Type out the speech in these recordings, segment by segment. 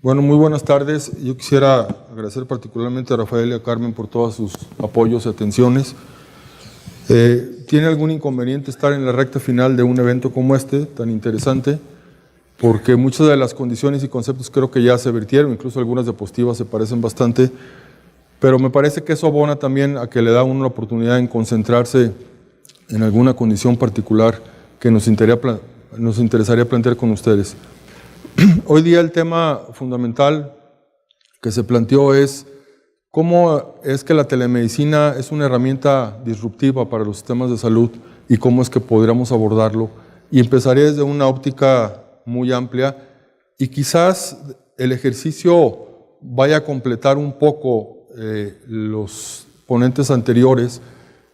Bueno, muy buenas tardes. Yo quisiera agradecer particularmente a Rafael y a Carmen por todos sus apoyos y atenciones. ¿Tiene algún inconveniente estar en la recta final de un evento como este, tan interesante? Porque muchas de las condiciones y conceptos creo que ya se vertieron, incluso algunas diapositivas se parecen bastante, pero me parece que eso abona también a que le da a uno la oportunidad en concentrarse en alguna condición particular que nos interesaría plantear con ustedes. Hoy día el tema fundamental que se planteó es cómo es que la telemedicina es una herramienta disruptiva para los sistemas de salud y cómo es que podríamos abordarlo. Y empezaré desde una óptica muy amplia y quizás el ejercicio vaya a completar un poco los ponentes anteriores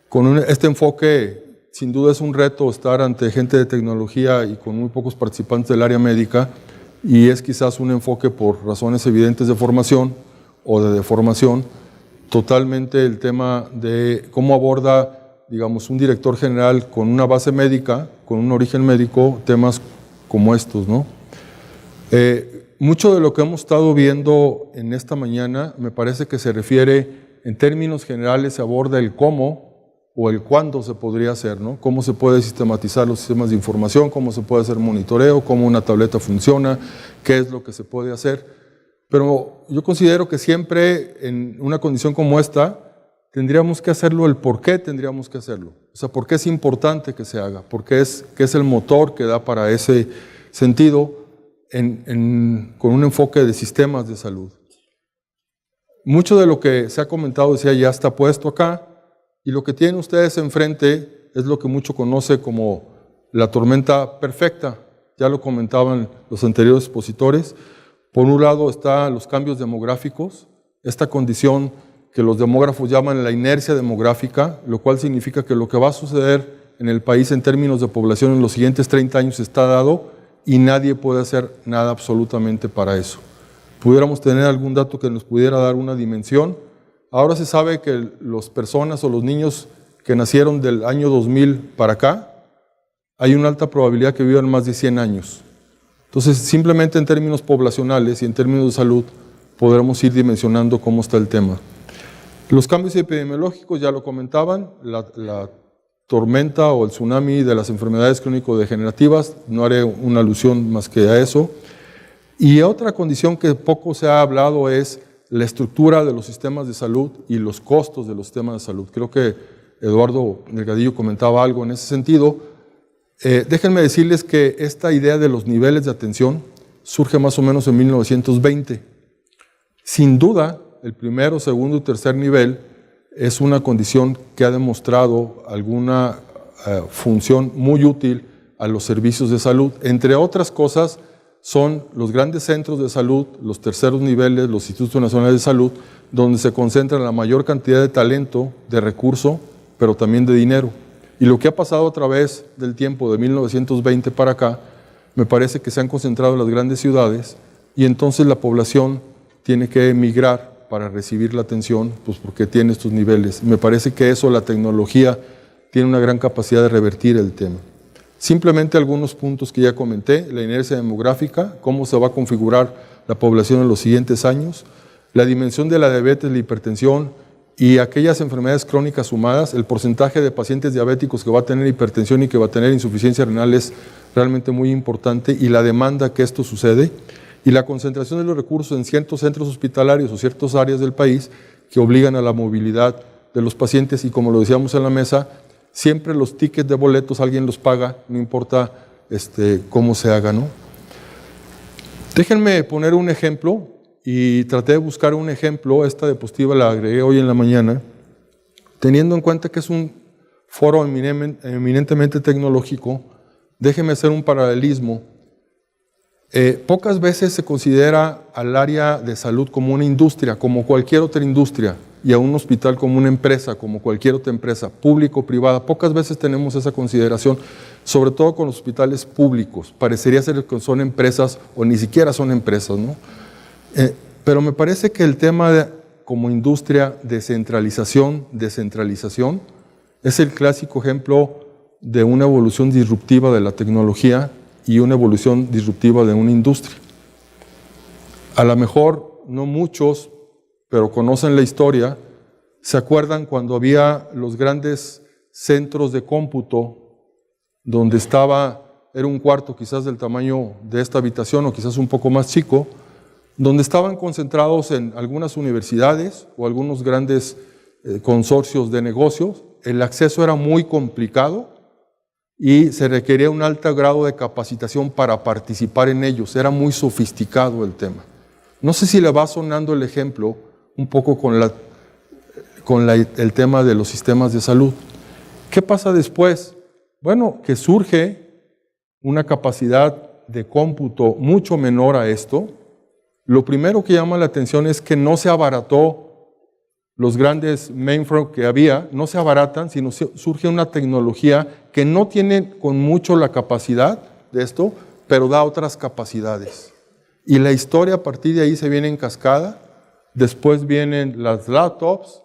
con este enfoque. Sin duda es un reto estar ante gente de tecnología y con muy pocos participantes del área médica, y es quizás un enfoque por razones evidentes de formación o de deformación, totalmente el tema de cómo aborda, digamos, un director general con una base médica, con un origen médico, temas como estos, ¿no? Mucho de lo que hemos estado viendo en esta mañana me parece que se refiere, en términos generales, se aborda el cómo o el cuándo se podría hacer, ¿no? Cómo se puede sistematizar los sistemas de información, cómo se puede hacer monitoreo, cómo una tableta funciona, qué es lo que se puede hacer. Pero yo considero que siempre en una condición como esta tendríamos que hacerlo el por qué tendríamos que hacerlo. O sea, por qué es importante que se haga, porque qué es el motor que da para ese sentido con un enfoque de sistemas de salud. Mucho de lo que se ha comentado, decía, ya está puesto acá. Y lo que tienen ustedes enfrente es lo que mucho conoce como la tormenta perfecta. Ya lo comentaban los anteriores expositores. Por un lado están los cambios demográficos, esta condición que los demógrafos llaman la inercia demográfica, lo cual significa que lo que va a suceder en el país en términos de población en los siguientes 30 años está dado y nadie puede hacer nada absolutamente para eso. Pudiéramos tener algún dato que nos pudiera dar una dimensión. Ahora se sabe que las personas o los niños que nacieron del año 2000 para acá, hay una alta probabilidad que vivan más de 100 años. Entonces, simplemente en términos poblacionales y en términos de salud, podremos ir dimensionando cómo está el tema. Los cambios epidemiológicos, ya lo comentaban, la tormenta o el tsunami de las enfermedades crónico-degenerativas, no haré una alusión más que a eso. Y otra condición que poco se ha hablado es la estructura de los sistemas de salud y los costos de los sistemas de salud. Creo que Eduardo Delgadillo comentaba algo en ese sentido. Déjenme decirles que esta idea de los niveles de atención surge más o menos en 1920. Sin duda, el primero, segundo y tercer nivel es una condición que ha demostrado alguna función muy útil a los servicios de salud. Entre otras cosas, son los grandes centros de salud, los terceros niveles, los institutos nacionales de salud, donde se concentra la mayor cantidad de talento, de recurso, pero también de dinero. Y lo que ha pasado a través del tiempo de 1920 para acá, me parece que se han concentrado en las grandes ciudades y entonces la población tiene que emigrar para recibir la atención, pues porque tiene estos niveles. Me parece que eso, la tecnología, tiene una gran capacidad de revertir el tema. Simplemente algunos puntos que ya comenté, la inercia demográfica, cómo se va a configurar la población en los siguientes años, la dimensión de la diabetes, la hipertensión y aquellas enfermedades crónicas sumadas, el porcentaje de pacientes diabéticos que va a tener hipertensión y que va a tener insuficiencia renal es realmente muy importante, y la demanda que esto sucede, y la concentración de los recursos en ciertos centros hospitalarios o ciertas áreas del país que obligan a la movilidad de los pacientes, y como lo decíamos en la mesa, siempre los tickets de boletos alguien los paga, no importa cómo se haga, ¿no? Déjenme poner un ejemplo, y traté de buscar un ejemplo. Esta diapositiva la agregué hoy en la mañana, teniendo en cuenta que es un foro eminentemente tecnológico. Déjenme hacer un paralelismo. Pocas veces se considera al área de salud como una industria, como cualquier otra industria, y a un hospital como una empresa, como cualquier otra empresa, público o privada. Pocas veces tenemos esa consideración, sobre todo con los hospitales públicos. Parecería ser que son empresas o ni siquiera son empresas, ¿no? Pero me parece que el tema como industria, descentralización, es el clásico ejemplo de una evolución disruptiva de la tecnología y una evolución disruptiva de una industria. A lo mejor no muchos, pero conocen la historia, se acuerdan cuando había los grandes centros de cómputo, donde era un cuarto quizás del tamaño de esta habitación o quizás un poco más chico, donde estaban concentrados en algunas universidades o algunos grandes consorcios de negocios. El acceso era muy complicado y se requería un alto grado de capacitación para participar en ellos. Era muy sofisticado el tema. No sé si le va sonando el ejemplo un poco con el tema de los sistemas de salud. ¿Qué pasa después? Bueno, que surge una capacidad de cómputo mucho menor a esto. Lo primero que llama la atención es que no se abarató los grandes mainframes que había, no se abaratan, sino surge una tecnología que no tiene con mucho la capacidad de esto, pero da otras capacidades. Y la historia a partir de ahí se viene en cascada. Después vienen las laptops,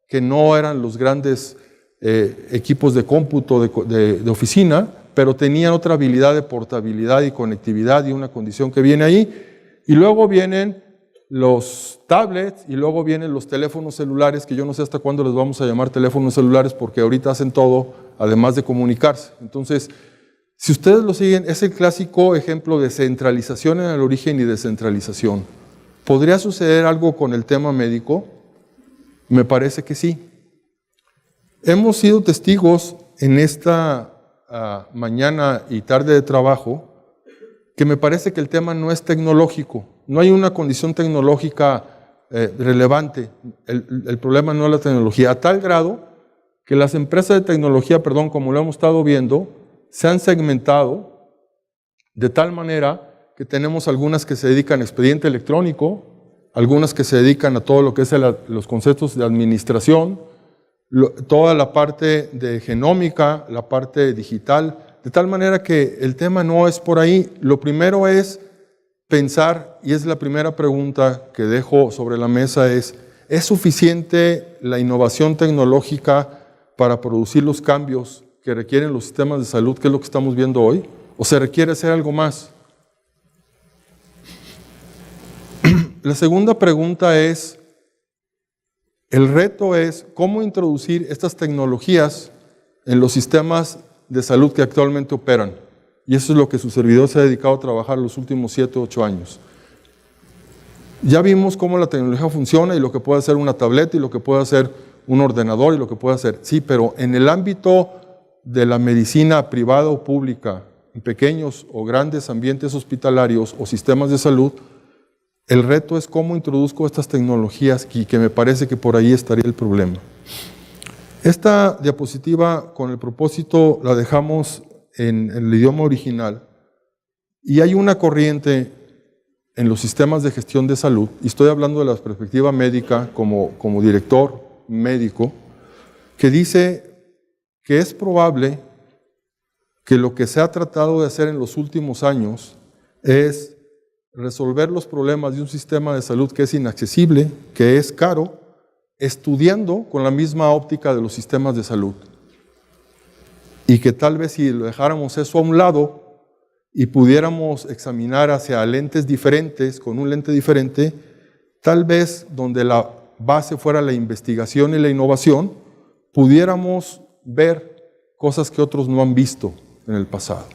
que no eran los grandes equipos de cómputo de oficina, pero tenían otra habilidad de portabilidad y conectividad y una condición que viene ahí. Y luego vienen los tablets y luego vienen los teléfonos celulares, que yo no sé hasta cuándo les vamos a llamar teléfonos celulares, porque ahorita hacen todo, además de comunicarse. Entonces, si ustedes lo siguen, es el clásico ejemplo de centralización en el origen y descentralización. ¿Podría suceder algo con el tema médico? Me parece que sí. Hemos sido testigos en esta mañana y tarde de trabajo, que me parece que el tema no es tecnológico, no hay una condición tecnológica relevante, el problema no es la tecnología, a tal grado que las empresas de tecnología, como lo hemos estado viendo, se han segmentado de tal manera que tenemos algunas que se dedican a expediente electrónico, algunas que se dedican a todo lo que es los conceptos de administración, toda la parte de genómica, la parte digital, de tal manera que el tema no es por ahí. Lo primero es pensar, y es la primera pregunta que dejo sobre la mesa, ¿es suficiente la innovación tecnológica para producir los cambios que requieren los sistemas de salud, que es lo que estamos viendo hoy? ¿O se requiere hacer algo más? La segunda pregunta es, el reto es cómo introducir estas tecnologías en los sistemas de salud que actualmente operan. Y eso es lo que su servidor se ha dedicado a trabajar los últimos 7 o 8 años. Ya vimos cómo la tecnología funciona y lo que puede hacer una tableta y lo que puede hacer un ordenador y lo que puede hacer. Sí, pero en el ámbito de la medicina privada o pública, en pequeños o grandes ambientes hospitalarios o sistemas de salud, el reto es cómo introduzco estas tecnologías y que me parece que por ahí estaría el problema. Esta diapositiva con el propósito la dejamos en el idioma original y hay una corriente en los sistemas de gestión de salud, y estoy hablando de la perspectiva médica como director médico, que dice que es probable que lo que se ha tratado de hacer en los últimos años es resolver los problemas de un sistema de salud que es inaccesible, que es caro, estudiando con la misma óptica de los sistemas de salud. Y que tal vez si lo dejáramos eso a un lado y pudiéramos examinar hacia lentes diferentes, con un lente diferente, tal vez donde la base fuera la investigación y la innovación, pudiéramos ver cosas que otros no han visto en el pasado.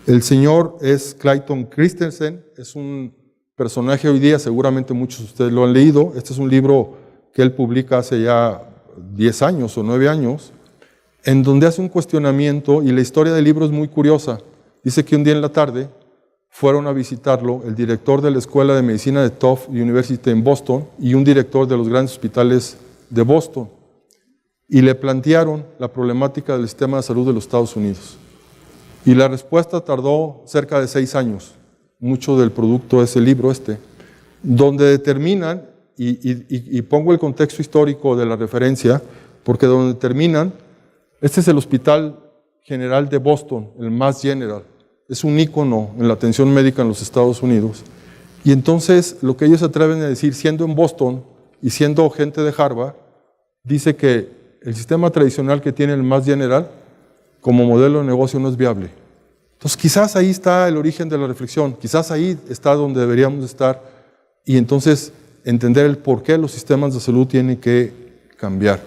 El señor es Clayton Christensen, es un personaje hoy día, seguramente muchos de ustedes lo han leído. Este es un libro que él publica hace ya 10 años o 9 años, en donde hace un cuestionamiento, y la historia del libro es muy curiosa. Dice que un día en la tarde fueron a visitarlo el director de la Escuela de Medicina de Tufts University en Boston y un director de los grandes hospitales de Boston, y le plantearon la problemática del sistema de salud de los Estados Unidos. Y la respuesta tardó cerca de 6 años. Mucho del producto es el libro donde determinan, y pongo el contexto histórico de la referencia, porque donde determinan, este es el Hospital General de Boston, el Mass General, es un ícono en la atención médica en los Estados Unidos. Y entonces lo que ellos se atreven a decir, siendo en Boston y siendo gente de Harvard, dice que el sistema tradicional que tiene el Mass General como modelo de negocio no es viable. Entonces quizás ahí está el origen de la reflexión, quizás ahí está donde deberíamos estar, y entonces entender el por qué los sistemas de salud tienen que cambiar.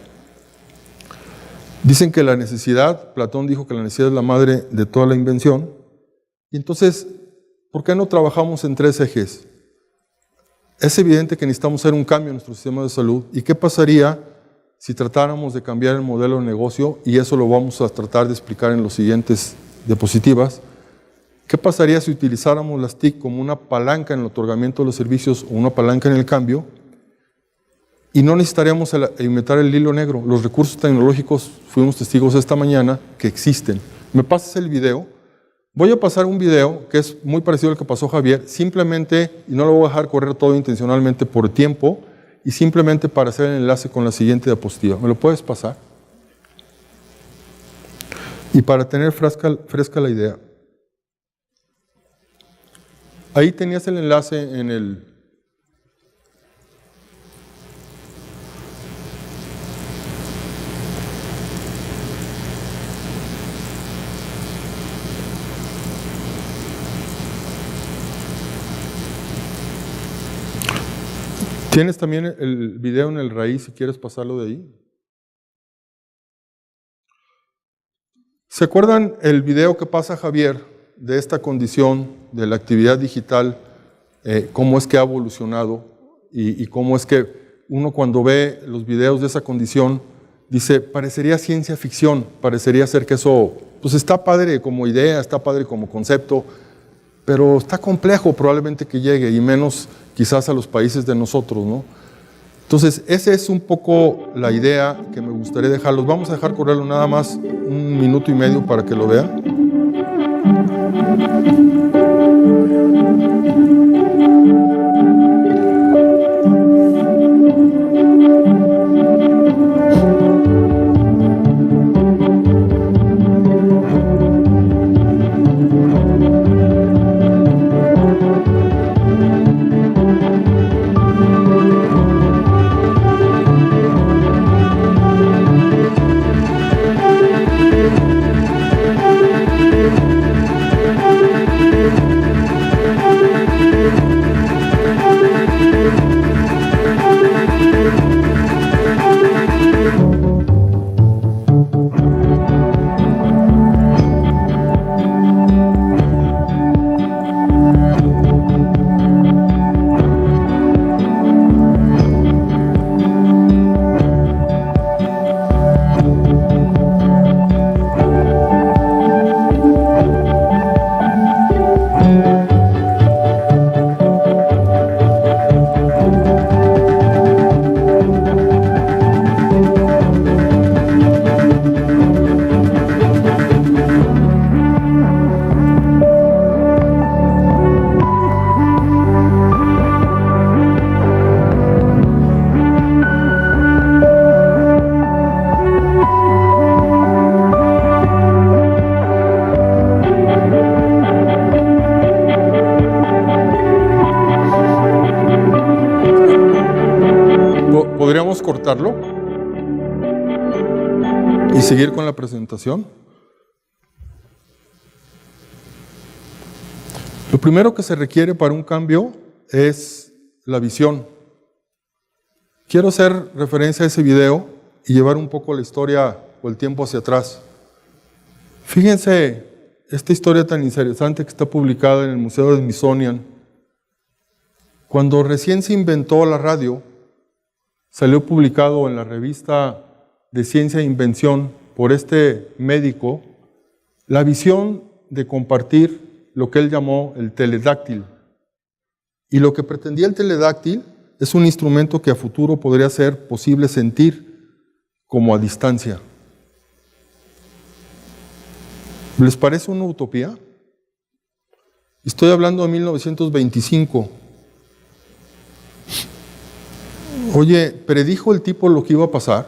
Dicen que la necesidad, Platón dijo que la necesidad es la madre de toda la invención, y entonces, ¿por qué no trabajamos en 3 ejes? Es evidente que necesitamos hacer un cambio en nuestro sistema de salud, ¿y qué pasaría si tratáramos de cambiar el modelo de negocio? Y eso lo vamos a tratar de explicar en los siguientes diapositivas. ¿Qué pasaría si utilizáramos las TIC como una palanca en el otorgamiento de los servicios o una palanca en el cambio? Y no necesitaríamos inventar el hilo negro. Los recursos tecnológicos, fuimos testigos esta mañana, que existen. ¿Me pasas el video? Voy a pasar un video que es muy parecido al que pasó Javier, simplemente, y no lo voy a dejar correr todo intencionalmente por tiempo, y simplemente para hacer el enlace con la siguiente diapositiva. ¿Me lo puedes pasar? Y para tener fresca la idea. Ahí tenías el enlace en el... Tienes también el video en el raíz, si quieres pasarlo de ahí. ¿Se acuerdan el video que pasa Javier de esta condición de la actividad digital, cómo es que ha evolucionado y cómo es que uno cuando ve los videos de esa condición dice, parecería ciencia ficción, parecería ser que eso pues está padre como idea, está padre como concepto, pero está complejo probablemente que llegue, y menos quizás a los países de nosotros, ¿no? Entonces, esa es un poco la idea que me gustaría dejarlos. Vamos a dejar correrlo nada más 1 minuto y medio para que lo vean. ¿Podríamos cortarlo y seguir con la presentación? Lo primero que se requiere para un cambio es la visión. Quiero hacer referencia a ese video y llevar un poco la historia o el tiempo hacia atrás. Fíjense esta historia tan interesante que está publicada en el Museo del Smithsonian. Cuando recién se inventó la radio, salió publicado en la revista de Ciencia e Invención por este médico la visión de compartir lo que él llamó el teledáctil. Y lo que pretendía el teledáctil es un instrumento que a futuro podría ser posible sentir como a distancia. ¿Les parece una utopía? Estoy hablando de 1925. Oye, ¿predijo el tipo lo que iba a pasar?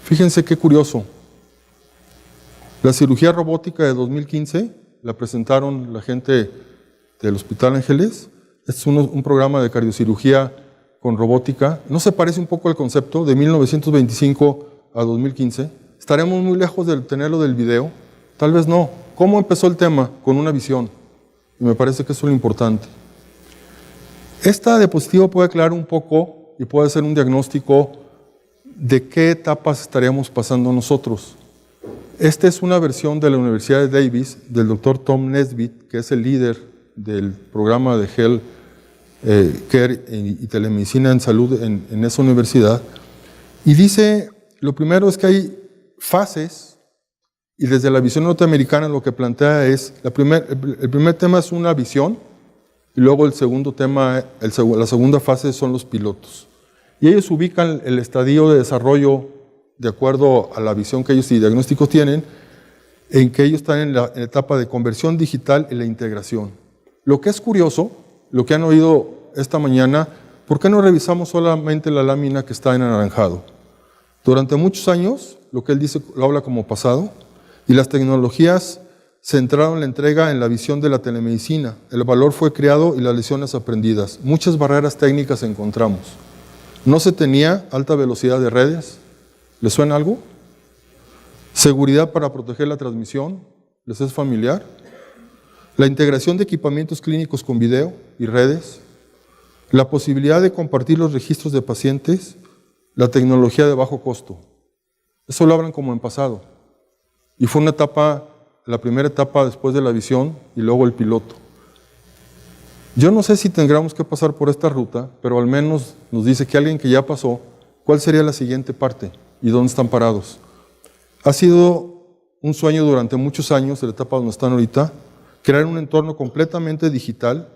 Fíjense qué curioso. La cirugía robótica de 2015 la presentaron la gente del Hospital Ángeles. Es un programa de cardiocirugía con robótica. ¿No se parece un poco al concepto de 1925 a 2015? ¿Estaremos muy lejos de tenerlo del video? Tal vez no. ¿Cómo empezó el tema? Con una visión. Y me parece que eso es lo importante. Esta diapositiva puede aclarar un poco y puede ser un diagnóstico de qué etapas estaríamos pasando nosotros. Esta es una versión de la Universidad de Davis, del doctor Tom Nesbitt, que es el líder del programa de Health Care y telemedicina en salud en esa universidad. Y dice, lo primero es que hay fases, y desde la visión norteamericana lo que plantea es, el primer tema es una visión, y luego el segundo tema, la segunda fase son los pilotos. Y ellos ubican el estadio de desarrollo de acuerdo a la visión que ellos y diagnósticos tienen, en que ellos están en la etapa de conversión digital y la integración. Lo que es curioso, lo que han oído esta mañana, ¿por qué no revisamos solamente la lámina que está en anaranjado? Durante muchos años, lo que él dice lo habla como pasado, y las tecnologías centraron la entrega en la visión de la telemedicina. El valor fue creado y las lecciones aprendidas. Muchas barreras técnicas encontramos. No se tenía alta velocidad de redes. ¿Les suena algo? Seguridad para proteger la transmisión. ¿Les es familiar? La integración de equipamientos clínicos con video y redes. La posibilidad de compartir los registros de pacientes. La tecnología de bajo costo. Eso lo hablan como en pasado. Y fue una etapa, la primera etapa después de la visión y luego el piloto. Yo no sé si tendríamos que pasar por esta ruta, pero al menos nos dice que alguien que ya pasó, ¿cuál sería la siguiente parte? ¿Y dónde están parados? Ha sido un sueño durante muchos años, de la etapa donde están ahorita, crear un entorno completamente digital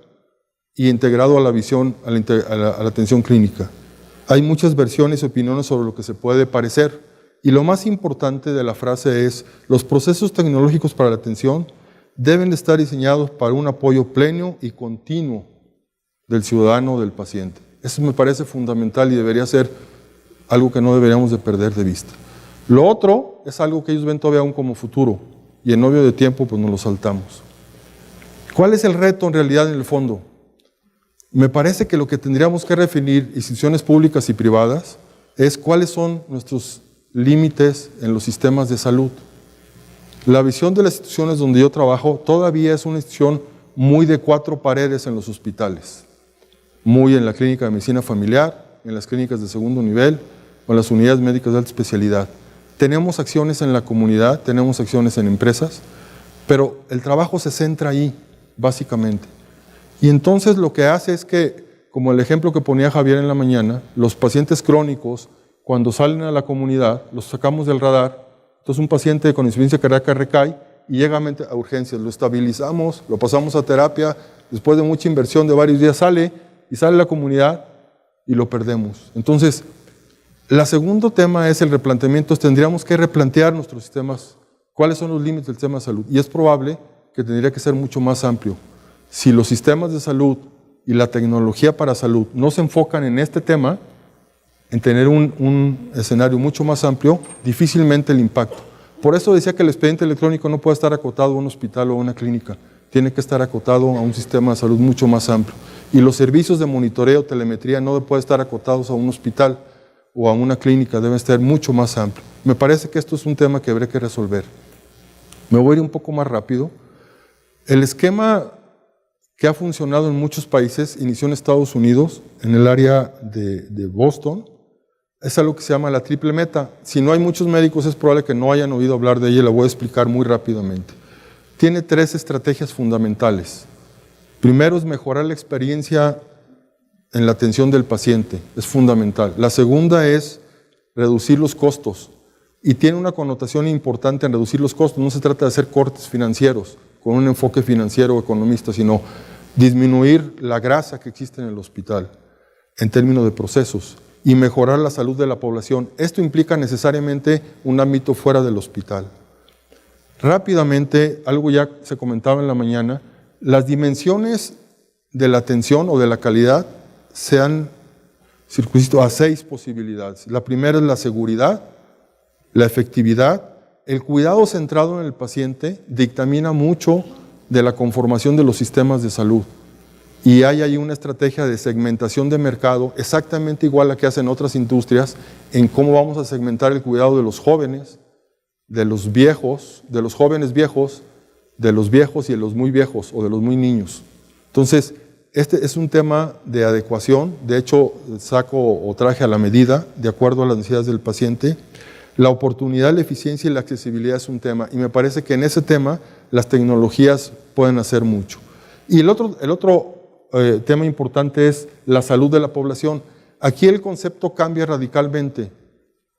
y integrado a la visión, a la atención clínica. Hay muchas versiones y opiniones sobre lo que se puede parecer, y lo más importante de la frase es, los procesos tecnológicos para la atención deben estar diseñados para un apoyo pleno y continuo del ciudadano o del paciente. Eso me parece fundamental y debería ser algo que no deberíamos de perder de vista. Lo otro es algo que ellos ven todavía aún como futuro, y en novio de tiempo pues nos lo saltamos. ¿Cuál es el reto en realidad en el fondo? Me parece que lo que tendríamos que definir, instituciones públicas y privadas, es cuáles son nuestros límites en los sistemas de salud. La visión de las instituciones donde yo trabajo todavía es una institución muy de 4 paredes en los hospitales, muy en la clínica de medicina familiar, en las clínicas de segundo nivel o en las unidades médicas de alta especialidad. Tenemos acciones en la comunidad, tenemos acciones en empresas, pero el trabajo se centra ahí, básicamente. Y entonces lo que hace es que, como el ejemplo que ponía Javier en la mañana, los pacientes crónicos, cuando salen a la comunidad, los sacamos del radar. Entonces un paciente con insuficiencia cardíaca recae y llega a urgencias, lo estabilizamos, lo pasamos a terapia, después de mucha inversión de varios días sale a la comunidad y lo perdemos. Entonces, el segundo tema es el replanteamiento. Tendríamos que replantear nuestros sistemas, cuáles son los límites del sistema de salud, y es probable que tendría que ser mucho más amplio. Si los sistemas de salud y la tecnología para salud no se enfocan en este tema, en tener un escenario mucho más amplio, difícilmente el impacto. Por eso decía que el expediente electrónico no puede estar acotado a un hospital o a una clínica, tiene que estar acotado a un sistema de salud mucho más amplio. Y los servicios de monitoreo, telemetría, no pueden estar acotados a un hospital o a una clínica, deben estar mucho más amplio. Me parece que esto es un tema que habría que resolver. Me voy a ir un poco más rápido. El esquema que ha funcionado en muchos países inició en Estados Unidos, en el área de Boston. Es algo que se llama la triple meta. Si no hay muchos médicos, es probable que no hayan oído hablar de ella, la voy a explicar muy rápidamente. Tiene 3 estrategias fundamentales. Primero es mejorar la experiencia en la atención del paciente, es fundamental. La segunda es reducir los costos, y tiene una connotación importante en reducir los costos. No se trata de hacer cortes financieros, con un enfoque financiero o economista, sino disminuir la grasa que existe en el hospital, en términos de procesos, y mejorar la salud de la población. Esto implica necesariamente un ámbito fuera del hospital. Rápidamente, algo ya se comentaba en la mañana, las dimensiones de la atención o de la calidad se han circunscrito a 6 posibilidades. La primera es la seguridad, la efectividad. El cuidado centrado en el paciente dictamina mucho de la conformación de los sistemas de salud. Y hay ahí una estrategia de segmentación de mercado exactamente igual a la que hacen otras industrias, en cómo vamos a segmentar el cuidado de los jóvenes, de los viejos, de los jóvenes viejos, de los viejos y de los muy viejos o de los muy niños. Entonces, Este es un tema de adecuación, de hecho saco o traje a la medida, de acuerdo a las necesidades del paciente. La oportunidad, la eficiencia y la accesibilidad es un tema, y me parece que en ese tema las tecnologías pueden hacer mucho. Y el otro tema importante es la salud de la población. Aquí el concepto cambia radicalmente,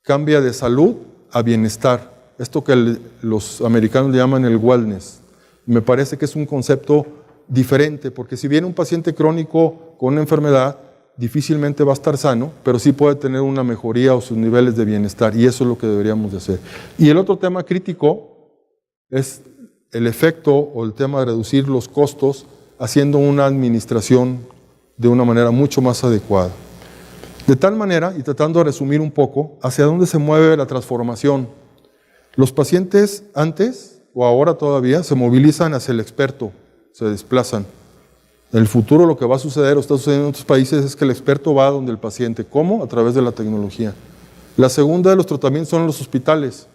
cambia de salud a bienestar, esto que los americanos le llaman el wellness. Me parece que es un concepto diferente, porque si viene un paciente crónico con una enfermedad, difícilmente va a estar sano, pero sí puede tener una mejoría o sus niveles de bienestar, y eso es lo que deberíamos de hacer. Y el otro tema crítico es el efecto o el tema de reducir los costos haciendo una administración de una manera mucho más adecuada. De tal manera, y tratando de resumir un poco, hacia dónde se mueve la transformación. Los pacientes antes, o ahora todavía, se movilizan hacia el experto, se desplazan. En el futuro lo que va a suceder, o está sucediendo en otros países, es que el experto va donde el paciente. ¿Cómo? A través de la tecnología. La segunda de los tratamientos son los hospitales.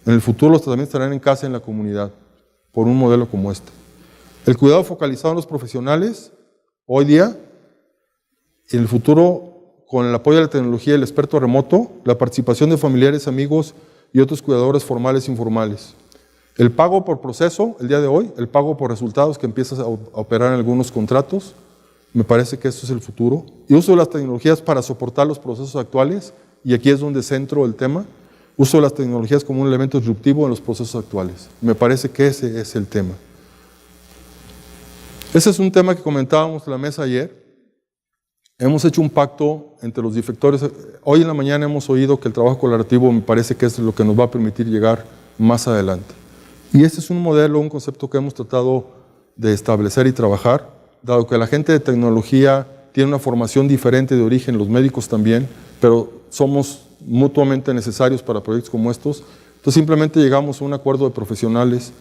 En el futuro los tratamientos estarán en casa, en la comunidad, por un modelo como este. El cuidado focalizado en los profesionales, hoy día, y en el futuro, con el apoyo de la tecnología y el experto remoto, la participación de familiares, amigos y otros cuidadores formales e informales. El pago por proceso, el día de hoy, el pago por resultados que empiezas a operar en algunos contratos, me parece que eso es el futuro. Y uso de las tecnologías para soportar los procesos actuales, y aquí es donde centro el tema, uso de las tecnologías como un elemento disruptivo en los procesos actuales. Me parece que ese es el tema. Ese es un tema que comentábamos en la mesa ayer. Hemos hecho un pacto entre los directores. Hoy en la mañana hemos oído que el trabajo colaborativo me parece que es lo que nos va a permitir llegar más adelante. Y este es un modelo, un concepto que hemos tratado de establecer y trabajar, dado que la gente de tecnología tiene una formación diferente de origen, los médicos también, pero somos mutuamente necesarios para proyectos como estos. Entonces simplemente llegamos a un acuerdo de profesionales.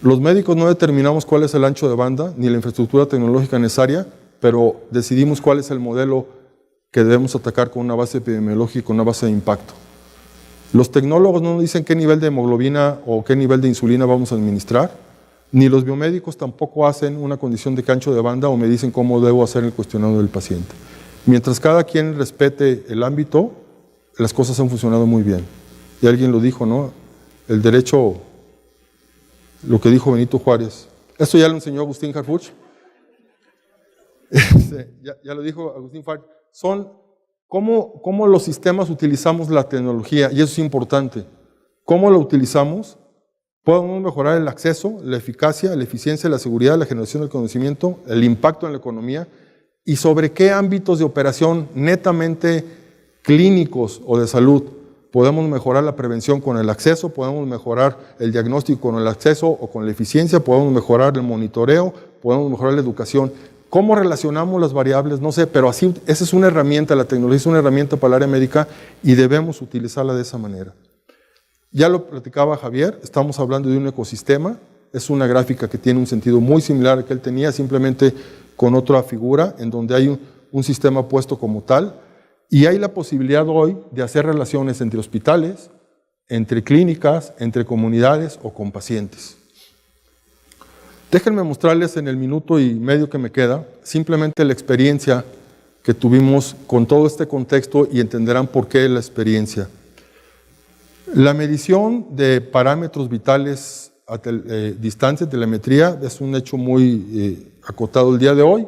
Los médicos no determinamos cuál es el ancho de banda ni la infraestructura tecnológica necesaria, pero decidimos cuál es el modelo que debemos atacar con una base epidemiológica y con una base de impacto. Los tecnólogos no nos dicen qué nivel de hemoglobina o qué nivel de insulina vamos a administrar, ni los biomédicos tampoco hacen una condición de ancho de banda o me dicen cómo debo hacer el cuestionario del paciente. Mientras cada quien respete el ámbito, las cosas han funcionado muy bien. Y alguien lo dijo, ¿no? El derecho, lo que dijo Benito Juárez. Esto ya lo enseñó Agustín Harfuch. Ya lo dijo Agustín Harfuch. Son cómo los sistemas utilizamos la tecnología, y eso es importante. ¿Cómo lo utilizamos? Podemos mejorar el acceso, la eficacia, la eficiencia, la seguridad, la generación del conocimiento, el impacto en la economía, y sobre qué ámbitos de operación netamente clínicos o de salud podemos mejorar la prevención con el acceso, podemos mejorar el diagnóstico con el acceso o con la eficiencia, podemos mejorar el monitoreo, podemos mejorar la educación. ¿Cómo relacionamos las variables? No sé, pero así, esa es una herramienta, la tecnología es una herramienta para el área médica y debemos utilizarla de esa manera. Ya lo platicaba Javier, estamos hablando de un ecosistema, es una gráfica que tiene un sentido muy similar al que él tenía, simplemente con otra figura, en donde hay un sistema puesto como tal, y hay la posibilidad hoy de hacer relaciones entre hospitales, entre clínicas, entre comunidades o con pacientes. Déjenme mostrarles en el minuto y medio que me queda, simplemente la experiencia que tuvimos con todo este contexto y entenderán por qué la experiencia. La medición de parámetros vitales a distancia, telemetría, es un hecho muy acotado el día de hoy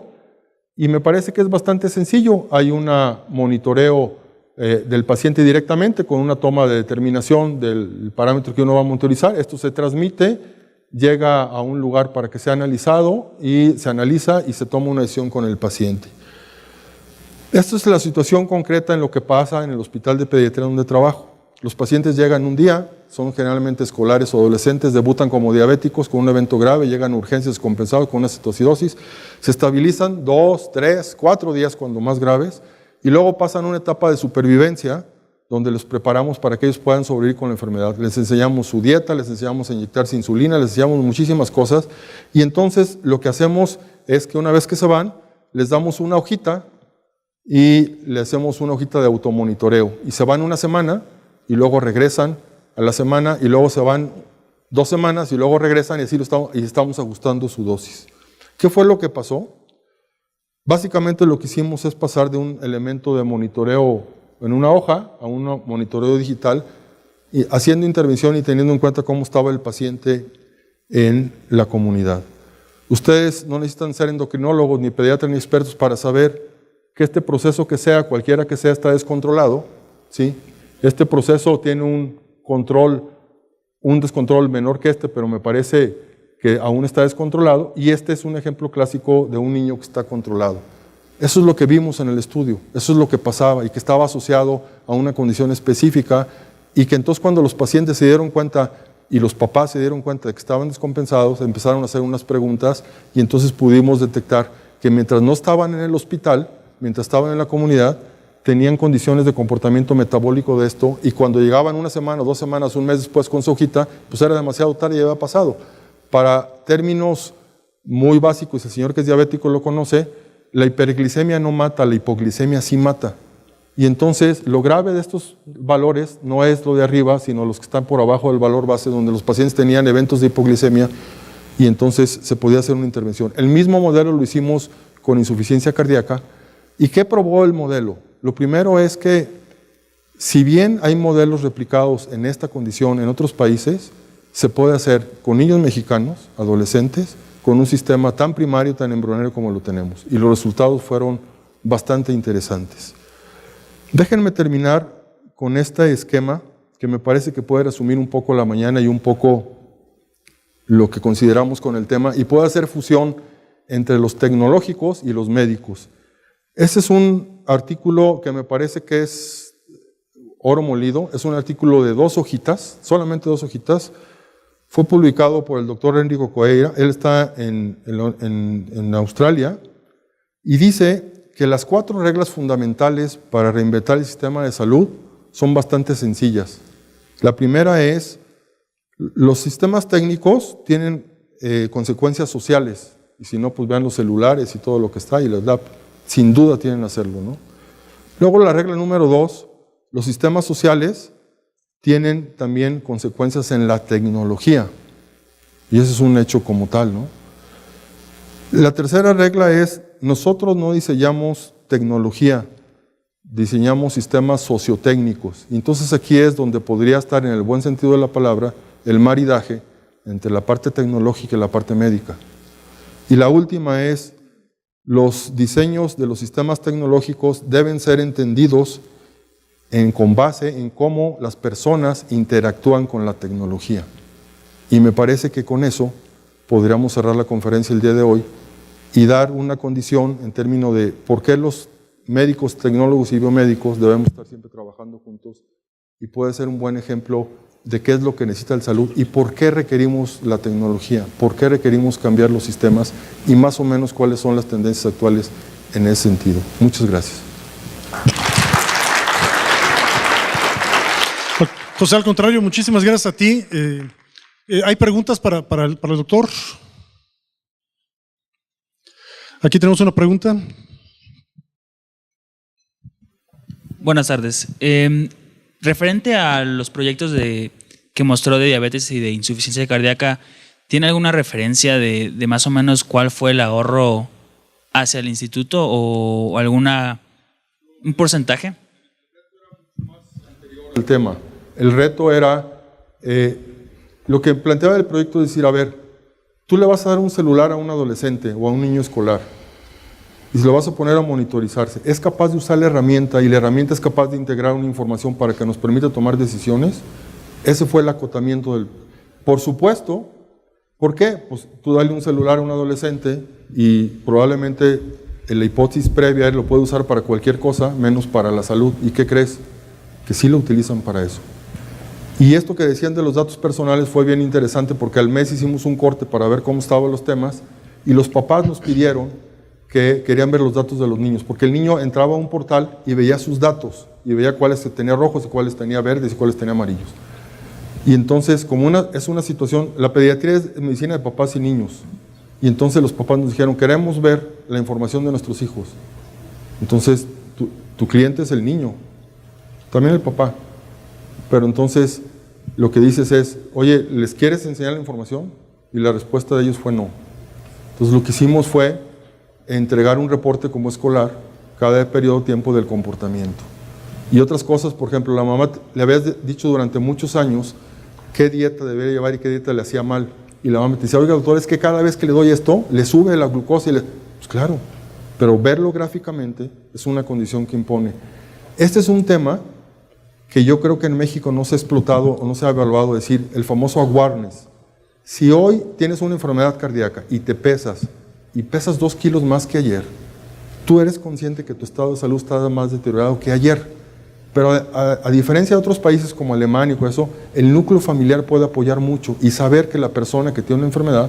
y me parece que es bastante sencillo. Hay un monitoreo del paciente directamente con una toma de determinación del parámetro que uno va a monitorizar. Esto se transmite, llega a un lugar para que sea analizado y se analiza y se toma una decisión con el paciente. Esta es la situación concreta en lo que pasa en el hospital de pediatría donde trabajo. Los pacientes llegan un día, son generalmente escolares o adolescentes, debutan como diabéticos con un evento grave, llegan a urgencias compensados con una cetocidosis, se estabilizan 2, 3, 4 días cuando más graves y luego pasan una etapa de supervivencia donde los preparamos para que ellos puedan sobrevivir con la enfermedad. Les enseñamos su dieta, les enseñamos a inyectarse insulina, les enseñamos muchísimas cosas y entonces lo que hacemos es que una vez que se van, les damos una hojita y le hacemos una hojita de automonitoreo y se van una semana y luego regresan a la semana y luego se van 2 semanas y luego regresan y así estamos ajustando su dosis. ¿Qué fue lo que pasó? Básicamente lo que hicimos es pasar de un elemento de monitoreo en una hoja a un monitoreo digital, y haciendo intervención y teniendo en cuenta cómo estaba el paciente en la comunidad. Ustedes no necesitan ser endocrinólogos, ni pediatras, ni expertos para saber que este proceso que sea, cualquiera que sea, está descontrolado, ¿sí? Este proceso tiene un descontrol menor que este, pero me parece que aún está descontrolado, y este es un ejemplo clásico de un niño que está controlado. Eso es lo que vimos en el estudio, eso es lo que pasaba, y que estaba asociado a una condición específica, y que entonces cuando los pacientes se dieron cuenta y los papás se dieron cuenta de que estaban descompensados, empezaron a hacer unas preguntas, y entonces pudimos detectar que mientras no estaban en el hospital, mientras estaban en la comunidad, tenían condiciones de comportamiento metabólico de esto, y cuando llegaban una semana, 2 semanas, un mes después con su hojita, pues era demasiado tarde y ya había pasado. Para términos muy básicos, el señor que es diabético lo conoce, la hiperglicemia no mata, la hipoglicemia sí mata. Y entonces lo grave de estos valores no es lo de arriba, sino los que están por abajo del valor base, donde los pacientes tenían eventos de hipoglicemia, y entonces se podía hacer una intervención. El mismo modelo lo hicimos con insuficiencia cardíaca. ¿Y qué probó el modelo? Lo primero es que, si bien hay modelos replicados en esta condición en otros países, se puede hacer con niños mexicanos, adolescentes, con un sistema tan primario, tan embrionario como lo tenemos. Y los resultados fueron bastante interesantes. Déjenme terminar con este esquema que me parece que puede resumir un poco la mañana y un poco lo que consideramos con el tema, y puede hacer fusión entre los tecnológicos y los médicos. Este es un artículo que me parece que es oro molido, es un artículo de 2 hojitas, solamente 2 hojitas. Fue publicado por el doctor Enrico Coeira, él está en Australia, y dice que las 4 reglas fundamentales para reinventar el sistema de salud son bastante sencillas. La primera es, los sistemas técnicos tienen consecuencias sociales, y si no, pues vean los celulares y todo lo que está, y las LAP, sin duda tienen que hacerlo, ¿no? Luego la regla número 2, los sistemas sociales tienen también consecuencias en la tecnología, y ese es un hecho como tal, ¿no? La tercera regla es, nosotros no diseñamos tecnología, diseñamos sistemas sociotécnicos. Y entonces aquí es donde podría estar, en el buen sentido de la palabra, el maridaje entre la parte tecnológica y la parte médica. Y la última es, los diseños de los sistemas tecnológicos deben ser entendidos con base en cómo las personas interactúan con la tecnología. Y me parece que con eso podríamos cerrar la conferencia el día de hoy y dar una condición en términos de por qué los médicos, tecnólogos y biomédicos debemos estar siempre trabajando juntos, y puede ser un buen ejemplo de qué es lo que necesita el salud y por qué requerimos la tecnología, por qué requerimos cambiar los sistemas, y más o menos cuáles son las tendencias actuales en ese sentido. Muchas gracias. José, al contrario, muchísimas gracias a ti. ¿Hay preguntas para el doctor? Aquí tenemos una pregunta. Buenas tardes. Referente a los proyectos que mostró de diabetes y de insuficiencia cardíaca, ¿tiene alguna referencia de más o menos cuál fue el ahorro hacia el instituto o un porcentaje? El tema. El reto era, lo que planteaba el proyecto es decir, a ver, tú le vas a dar un celular a un adolescente o a un niño escolar y se lo vas a poner a monitorizarse. ¿Es capaz de usar la herramienta y la herramienta es capaz de integrar una información para que nos permita tomar decisiones? Ese fue el acotamiento del... Por supuesto, ¿por qué? Pues tú dale un celular a un adolescente y probablemente en la hipótesis previa él lo puede usar para cualquier cosa menos para la salud. ¿Y qué crees? Que sí lo utilizan para eso. Y esto que decían de los datos personales fue bien interesante porque al mes hicimos un corte para ver cómo estaban los temas y los papás nos pidieron que querían ver los datos de los niños, porque el niño entraba a un portal y veía sus datos y veía cuáles tenía rojos y cuáles tenía verdes y cuáles tenía amarillos. Y entonces, como es una situación, la pediatría es medicina de papás y niños, y entonces los papás nos dijeron, queremos ver la información de nuestros hijos. Entonces, tu cliente es el niño, también el papá. Pero entonces lo que dices es, oye, ¿les quieres enseñar la información? Y la respuesta de ellos fue no. Entonces lo que hicimos fue entregar un reporte como escolar cada periodo de tiempo del comportamiento. Y otras cosas, por ejemplo, la mamá le había dicho durante muchos años qué dieta debería llevar y qué dieta le hacía mal. Y la mamá te decía, oiga doctor, es que cada vez que le doy esto, le sube la glucosa y le... Pues claro, pero verlo gráficamente es una condición que impone. Este es un tema que yo creo que en México no se ha explotado o no se ha evaluado, decir, el famoso awareness. Si hoy tienes una enfermedad cardíaca y te pesas, y pesas 2 kilos más que ayer, tú eres consciente que tu estado de salud está más deteriorado que ayer. Pero a diferencia de otros países como Alemania y eso, el núcleo familiar puede apoyar mucho y saber que la persona que tiene una enfermedad,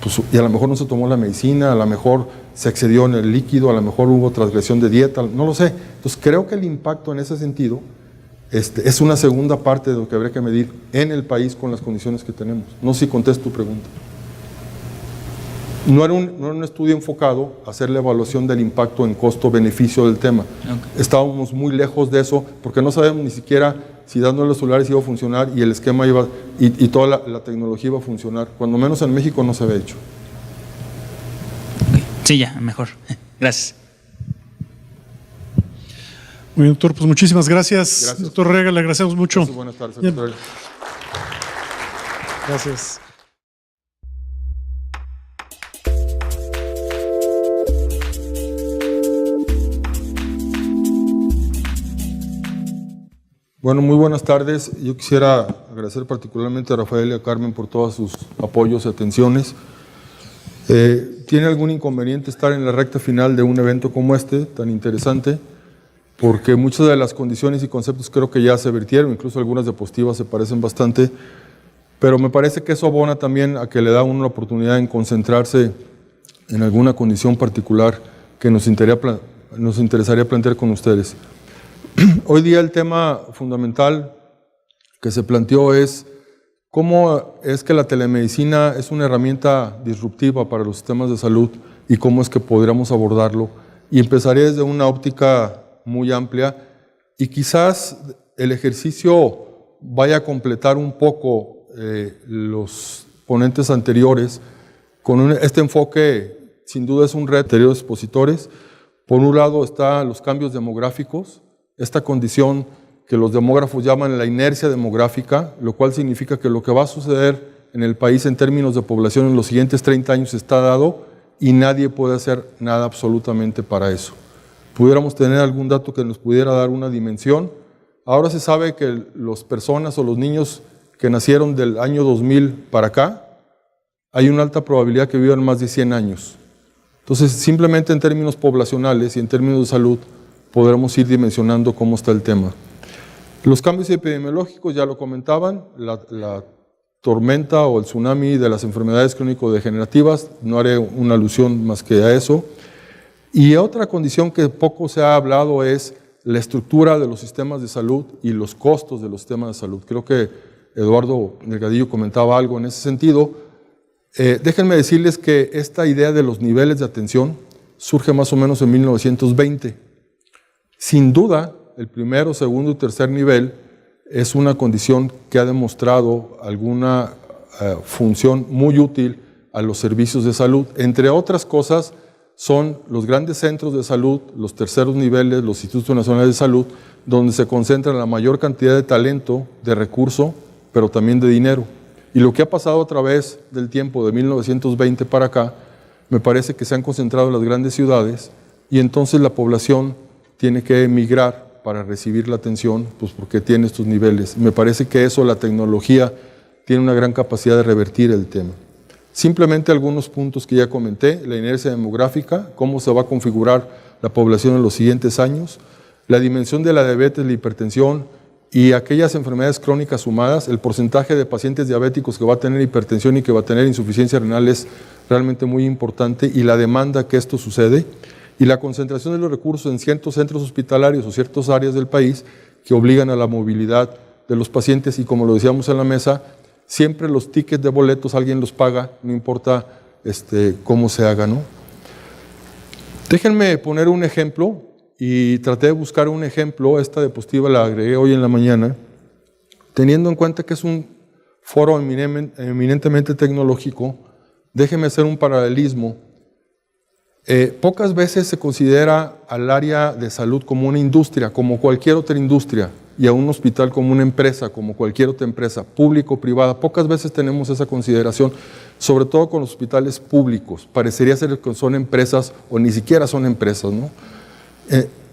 pues, y a lo mejor no se tomó la medicina, a lo mejor se excedió en el líquido, a lo mejor hubo transgresión de dieta, no lo sé. Entonces creo que el impacto en ese sentido es una segunda parte de lo que habría que medir en el país con las condiciones que tenemos. No sé si contesto tu pregunta. No era un estudio enfocado a hacer la evaluación del impacto en costo-beneficio del tema. Okay. Estábamos muy lejos de eso porque no sabemos ni siquiera si dándole los celulares iba a funcionar y el esquema iba y toda la tecnología iba a funcionar. Cuando menos en México no se había hecho. Okay. Sí, ya, mejor. Gracias. Muy bien, doctor, pues muchísimas gracias. Doctor Rega, le agradecemos mucho. Gracias, buenas tardes, secretario. Gracias. Bueno, muy buenas tardes. Yo quisiera agradecer particularmente a Rafael y a Carmen por todos sus apoyos y atenciones. ¿Tiene algún inconveniente estar en la recta final de un evento como este, tan interesante? Porque muchas de las condiciones y conceptos creo que ya se vertieron, incluso algunas diapositivas se parecen bastante, pero me parece que eso abona también a que le da una oportunidad en concentrarse en alguna condición particular que nos interesaría plantear con ustedes. Hoy día el tema fundamental que se planteó es cómo es que la telemedicina es una herramienta disruptiva para los sistemas de salud y cómo es que podríamos abordarlo. Y empezaré desde una óptica muy amplia y quizás el ejercicio vaya a completar un poco los ponentes anteriores con este enfoque. Sin duda es un reto de anteriores expositores. Por un lado están los cambios demográficos, esta condición que los demógrafos llaman la inercia demográfica, lo cual significa que lo que va a suceder en el país en términos de población en los siguientes 30 años está dado y nadie puede hacer nada absolutamente para eso. Pudiéramos tener algún dato que nos pudiera dar una dimensión. Ahora se sabe que las personas o los niños que nacieron del año 2000 para acá, hay una alta probabilidad que vivan más de 100 años. Entonces, simplemente en términos poblacionales y en términos de salud, podremos ir dimensionando cómo está el tema. Los cambios epidemiológicos, ya lo comentaban, la tormenta o el tsunami de las enfermedades crónico-degenerativas, no haré una alusión más que a eso. Y otra condición que poco se ha hablado es la estructura de los sistemas de salud y los costos de los sistemas de salud. Creo que Eduardo Delgadillo comentaba algo en ese sentido. Déjenme decirles que esta idea de los niveles de atención surge más o menos en 1920. Sin duda, el primero, segundo y tercer nivel es una condición que ha demostrado alguna función muy útil a los servicios de salud. Entre otras cosas, son los grandes centros de salud, los terceros niveles, los institutos nacionales de salud, donde se concentra la mayor cantidad de talento, de recurso, pero también de dinero. Y lo que ha pasado a través del tiempo de 1920 para acá, me parece que se han concentrado en las grandes ciudades y entonces la población tiene que emigrar para recibir la atención, pues porque tiene estos niveles. Me parece que eso, la tecnología, tiene una gran capacidad de revertir el tema. Simplemente algunos puntos que ya comenté, la inercia demográfica, cómo se va a configurar la población en los siguientes años, la dimensión de la diabetes, la hipertensión y aquellas enfermedades crónicas sumadas, el porcentaje de pacientes diabéticos que va a tener hipertensión y que va a tener insuficiencia renal es realmente muy importante y la demanda que esto sucede y la concentración de los recursos en ciertos centros hospitalarios o ciertas áreas del país que obligan a la movilidad de los pacientes y como lo decíamos en la mesa, siempre los tickets de boletos alguien los paga, no importa cómo se haga, ¿no? Déjenme poner un ejemplo y traté de buscar un ejemplo, esta diapositiva la agregué hoy en la mañana, teniendo en cuenta que es un foro eminentemente tecnológico, Déjeme hacer un paralelismo. Pocas veces se considera al área de salud como una industria, como cualquier otra industria, y a un hospital como una empresa, como cualquier otra empresa, público o privada. Pocas veces tenemos esa consideración, sobre todo con los hospitales públicos. Parecería ser que son empresas o ni siquiera son empresas, ¿no?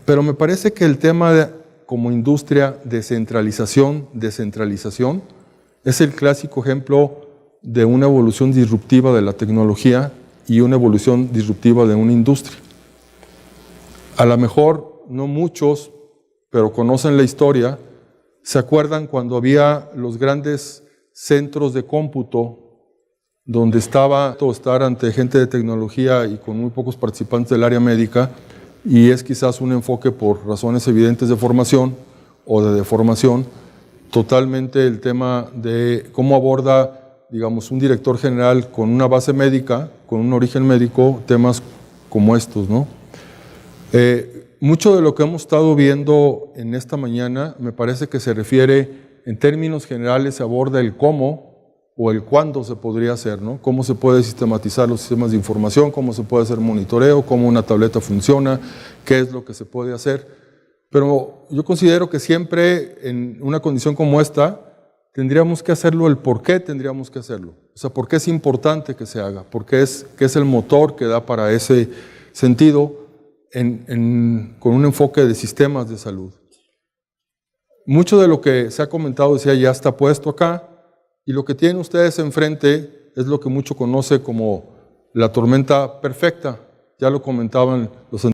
Pero me parece que el tema como industria, descentralización, es el clásico ejemplo de una evolución disruptiva de la tecnología y una evolución disruptiva de una industria. A lo mejor no muchos, pero conocen la historia, se acuerdan cuando había los grandes centros de cómputo donde estaba todo estar ante gente de tecnología y con muy pocos participantes del área médica, y es quizás un enfoque por razones evidentes de formación o de deformación, totalmente el tema de cómo aborda, digamos, un director general con una base médica, con un origen médico, temas como estos, ¿no? Mucho de lo que hemos estado viendo en esta mañana me parece que se refiere, en términos generales, se aborda el cómo o el cuándo se podría hacer, ¿no? Cómo se puede sistematizar los sistemas de información, cómo se puede hacer monitoreo, cómo una tableta funciona, qué es lo que se puede hacer. Pero yo considero que siempre en una condición como esta, tendríamos que hacerlo el por qué tendríamos que hacerlo. O sea, por qué es importante que se haga, porque es el motor que da para ese sentido con un enfoque de sistemas de salud. Mucho de lo que se ha comentado, decía, ya está puesto acá, y lo que tienen ustedes enfrente es lo que mucho conoce como la tormenta perfecta. Ya lo comentaban los